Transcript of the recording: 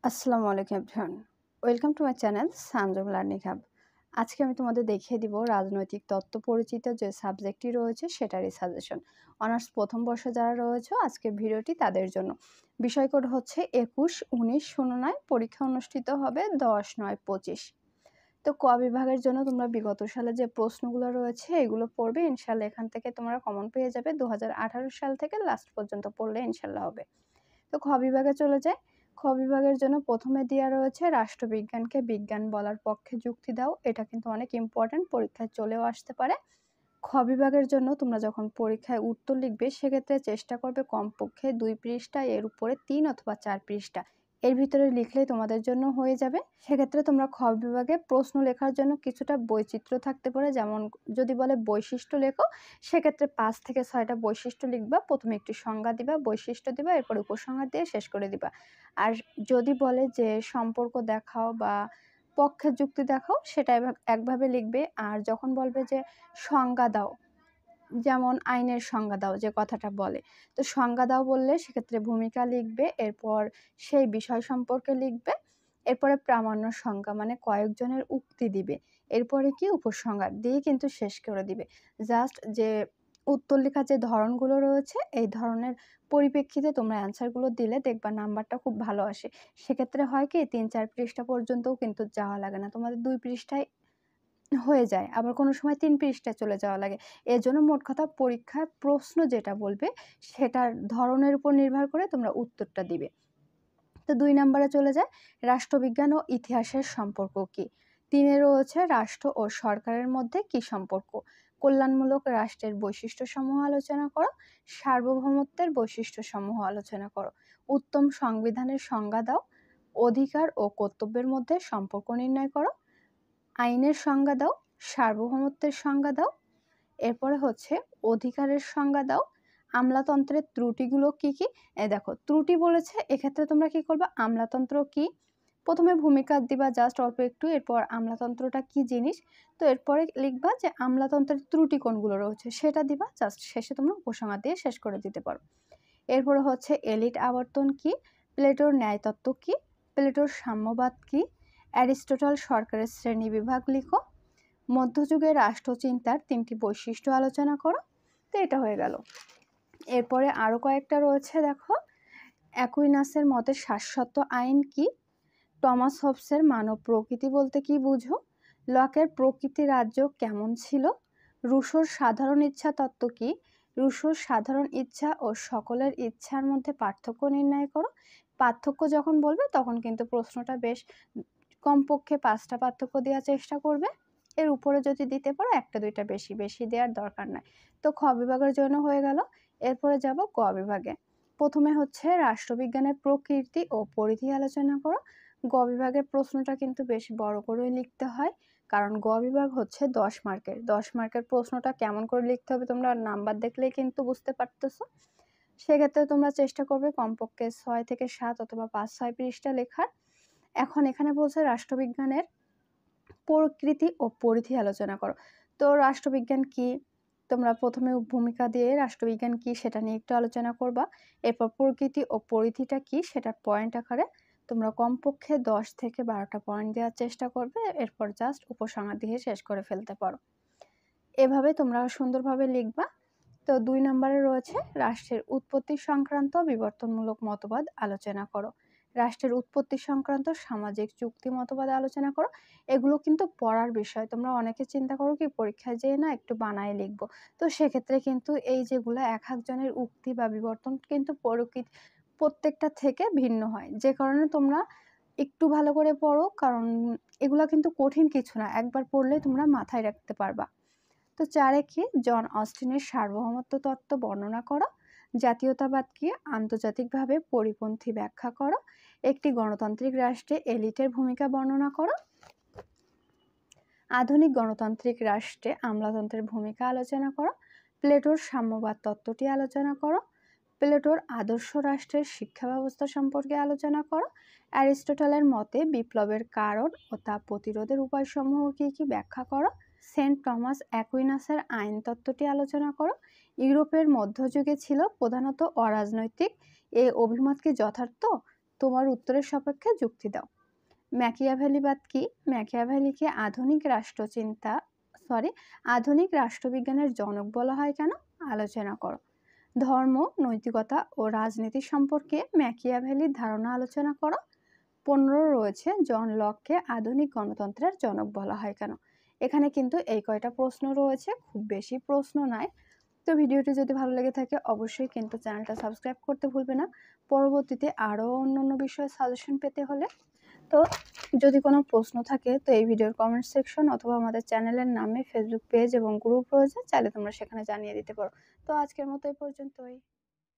আসসালামু আলাইকুম everyone. Welcome to my channel Sanjam learning hub. আজকে আমি তোমাদের দেখিয়ে দিব রাজনৈতিক তত্ত্ব পরিচিত যে সাবজেক্টটি রয়েছে সেটারই সাজেশন। অনার্স প্রথম বর্ষে যারা রয়েছে আজকের ভিডিওটি তাদের জন্য। বিষয় কোড হচ্ছে 21-19-09। পরীক্ষা অনুষ্ঠিত হবে 10-9-25। তো ক বিভাগের জন্য তোমরা বিগত সালে যে প্রশ্নগুলো রয়েছে এগুলো পড়বে ইনশাল্লাহ। এখান থেকে তোমরা কমন পেয়ে যাবে। 2018 সাল থেকে লাস্ট পর্যন্ত পড়লে ইনশাল্লাহ হবে। তো খ বিভাগে চলে যায়। খ বিভাগের জন্য প্রথমে দেওয়া রয়েছে রাষ্ট্রবিজ্ঞানকে বিজ্ঞান বলার পক্ষে যুক্তি দাও। এটা কিন্তু অনেক ইম্পর্টেন্ট, পরীক্ষায় চলেও আসতে পারে। খ বিভাগের জন্য তোমরা যখন পরীক্ষায় উত্তর লিখবে সেক্ষেত্রে চেষ্টা করবে কমপক্ষে 2 পৃষ্ঠা, এর উপরে 3 অথবা 4 পৃষ্ঠা এর ভিতরে লিখলেই তোমাদের জন্য হয়ে যাবে। সেক্ষেত্রে তোমরা খ বিভাগে প্রশ্ন লেখার জন্য কিছুটা বৈচিত্র্য থাকতে পারে। যেমন যদি বলে বৈশিষ্ট্য লেখো, সেক্ষেত্রে 5 থেকে 6টা বৈশিষ্ট্য লিখবা। প্রথমে একটি সংজ্ঞা দিবা, বৈশিষ্ট্য দিবা, এরপর উপসংহার দিয়ে শেষ করে দিবা। আর যদি বলে যে সম্পর্ক দেখাও বা পক্ষের যুক্তি দেখাও, সেটা একভাবে লিখবে। আর যখন বলবে যে সংজ্ঞা দাও, যেমন আইনের সংজ্ঞা দাও যে কথাটা বলে, তো সংজ্ঞা দাও বললে সেক্ষেত্রে ভূমিকা লিখবে, এরপর সেই বিষয় সম্পর্কে লিখবে, এরপরে প্রামাণ্য সংজ্ঞা মানে কয়েকজনের উক্তি দিবে, এরপরে কি উপসংহার দিয়ে কিন্তু শেষ করে দিবে। জাস্ট যে উত্তর লেখার যে ধরনগুলো রয়েছে এই ধরনের পরিপ্রেক্ষিতে তোমরা অ্যান্সারগুলো দিলে দেখবা নাম্বারটা খুব ভালো আসে। সেক্ষেত্রে হয় কি 3-4 পৃষ্ঠা পর্যন্তও কিন্তু যাওয়া লাগে না, তোমাদের 2 পৃষ্ঠায় হয়ে যায়, আবার কোনো সময় 3 পৃষ্ঠায় চলে যাওয়া লাগে। এজন্য মোট কথা পরীক্ষায় প্রশ্ন যেটা বলবে সেটার ধরনের উপর নির্ভর করে তোমরা উত্তরটা দিবে। তো 2 নম্বরে চলে যায় রাষ্ট্রবিজ্ঞান ও ইতিহাসের সম্পর্ক কি। 3 এ রয়েছে রাষ্ট্র ও সরকারের মধ্যে কি সম্পর্ক। কল্যাণমূলক রাষ্ট্রের বৈশিষ্ট্যসমূহ আলোচনা করো। সার্বভৌমত্বের বৈশিষ্ট্যসমূহ আলোচনা করো। উত্তম সংবিধানের সংজ্ঞা দাও। অধিকার ও কর্তব্যের মধ্যে সম্পর্ক নির্ণয় করো। আইনের সংজ্ঞা দাও। সার্বভৌমত্বের সংজ্ঞা দাও। এরপরে হচ্ছে অধিকারের সংজ্ঞা দাও। আমলাতন্ত্রের ত্রুটিগুলো কি কি। দেখো ত্রুটি বলেছে, এক্ষেত্রে তোমরা কি করবে, আমলাতন্ত্র কি প্রথমে ভূমিকা দিবা জাস্ট অল্প একটু, এরপর আমলাতন্ত্রটা কি জিনিস, তো এরপরে লিখবা যে আমলাতন্ত্রের ত্রুটি কোনগুলো রয়েছে সেটা দিবা, জাস্ট শেষে তোমরা উপসংহার দিয়ে শেষ করে দিতে পারো। এরপরে হচ্ছে এলিট আবর্তন কি, প্লেটোর ন্যায়তত্ত্ব কি, প্লেটোর সাম্যবাদ কি, অ্যারিস্টটল সরকারের শ্রেণী বিভাগ লিখো। মধ্যযুগের রাষ্ট্রচিন্তার 3টি বৈশিষ্ট্য আলোচনা করো। তো এটা হয়ে গেল। এরপরে আরো কয়েকটা রয়েছে, দেখো অ্যাকুইনাসের মতে শাশ্বত আইন কি, টমাস হবসের মানব প্রকৃতি বলতে কি বুঝো, লকের প্রকৃতি রাজ্য কেমন ছিল, রুশোর সাধারণ ইচ্ছা তত্ত্ব কি, রুশোর সাধারণ ইচ্ছা ও সকলের ইচ্ছার মধ্যে পার্থক্য নির্ণয় করো। পার্থক্য যখন বলবে তখন কিন্তু প্রশ্নটা বেশ কমপক্ষে 5টা পার্থক্য দেওয়ার চেষ্টা করবে। এর উপরে যদি দিতে পারো 1-2টা বেশি বেশি দেওয়ার দরকার নাই। তো খ বিভাগের জন্য হয়ে গেল। এরপরে যাব গ বিভাগে। প্রথমে হচ্ছে রাষ্ট্রবিজ্ঞানের প্রকৃতি ও পরিধি আলোচনা করো। গ বিভাগের প্রশ্নটা কিন্তু বেশ বড় করে লিখতে হয়, কারণ গ বিভাগ হচ্ছে 10 মার্কের। 10 মার্কের প্রশ্নটা কেমন করে লিখতে হবে তোমরা নাম্বার দেখলেই কিন্তু বুঝতে পারতেছো। সেক্ষেত্রে তোমরা চেষ্টা করবে কমপক্ষে 6 থেকে 7 অথবা 5-6 পৃষ্ঠা লেখার। এখন এখানে বলছে রাষ্ট্রবিজ্ঞানের প্রকৃতি ও পরিধি আলোচনা করো। তো রাষ্ট্রবিজ্ঞান কি, তোমরা প্রথমে ভূমিকা দিয়ে রাষ্ট্রবিজ্ঞান কি সেটা নিয়ে একটু আলোচনা করবা। এরপর প্রকৃতি ও পরিধিটা কি সেটার পয়েন্ট আকারে তোমরা কমপক্ষে 10 থেকে 12টা পয়েন্ট দেওয়ার চেষ্টা করবে। এরপর জাস্ট উপসংহার দিয়ে শেষ করে ফেলতে পারো। এভাবে তোমরা সুন্দরভাবে লিখবা। তো 2 নম্বরে রয়েছে রাষ্ট্রের উৎপত্তি সংক্রান্ত বিবর্তনমূলক মতবাদ আলোচনা করো। রাষ্ট্রের উৎপত্তি সংক্রান্ত সামাজিক যুক্তি মতবাদ আলোচনা করো। এগুলো কিন্তু পড়ার বিষয়, তোমরা অনেকে চিন্তা করো কি পরীক্ষায় যেয়ে না একটু বানায় লিখবো। তো সেক্ষেত্রে কিন্তু এই যেগুলো এক একজনের উক্তি বা বিবর্তন কিন্তু প্রত্যেকটা থেকে ভিন্ন হয়, যে কারণে তোমরা একটু ভালো করে পড়ো, কারণ এগুলা কিন্তু কঠিন কিছু না, একবার পড়লে তোমরা মাথায় রাখতে পারবা। তো 4 কি, জন অস্টিনের সার্বভৌমত্ব তত্ত্ব বর্ণনা করো। জাতীয়তাবাদ কি, আন্তর্জাতিকভাবে পরিপন্থী ব্যাখ্যা করো। একটি গণতান্ত্রিক রাষ্ট্রে এলিটের ভূমিকা বর্ণনা করো। আধুনিক গণতান্ত্রিক রাষ্ট্রে আমলাতন্ত্রের ভূমিকা আলোচনা করো। প্লেটোর সাম্যবাদ তত্ত্বটি আলোচনা করো। প্লেটোর আদর্শ রাষ্ট্রের শিক্ষা ব্যবস্থা সম্পর্কে আলোচনা করো। অ্যারিস্টটলের মতে বিপ্লবের কারণ ও তা প্রতিরোধের উপায়সমূহ কি কি ব্যাখ্যা করো। সেন্ট টমাস অ্যাকুইনাসের আইন তত্ত্বটি আলোচনা করো। ইউরোপের মধ্যযুগে ছিল প্রধানত অরাজনৈতিক, এ অভিমত কি যথার্থ। তোমার উত্তরের সপক্ষে যুক্তি দাও। ম্যাকিয়াভেলিবাদ কি? ম্যাকিয়াভেলিকে আধুনিক রাষ্ট্রবিজ্ঞানের জনক বলা হয় কেন? আলোচনা করো। ধর্ম, নৈতিকতা ও রাজনীতি সম্পর্কে ম্যাকিয়াভেলির ধারণা আলোচনা করো। 15 রয়েছে জন লককে আধুনিক গণতন্ত্রের জনক বলা হয় কেন? এখানে কিন্তু এই কয়টা প্রশ্ন রয়েছে, খুব বেশি প্রশ্ন নাই। তো ভিডিওটি যদি ভালো লেগে থাকে অবশ্যই কিন্তু চ্যানেলটা সাবস্ক্রাইব করতে ভুলবে না, পরবর্তীতে আরও অন্যান্য বিষয়ে সাজেশন পেতে হলে। তো যদি কোনো প্রশ্ন থাকে তো এই ভিডিওর কমেন্ট সেকশন অথবা আমাদের চ্যানেলের নামে ফেসবুক পেজ এবং গ্রুপ রয়েছে, চাইলে তোমরা সেখানে জানিয়ে দিতে পারো। তো আজকের মতো এই পর্যন্তই।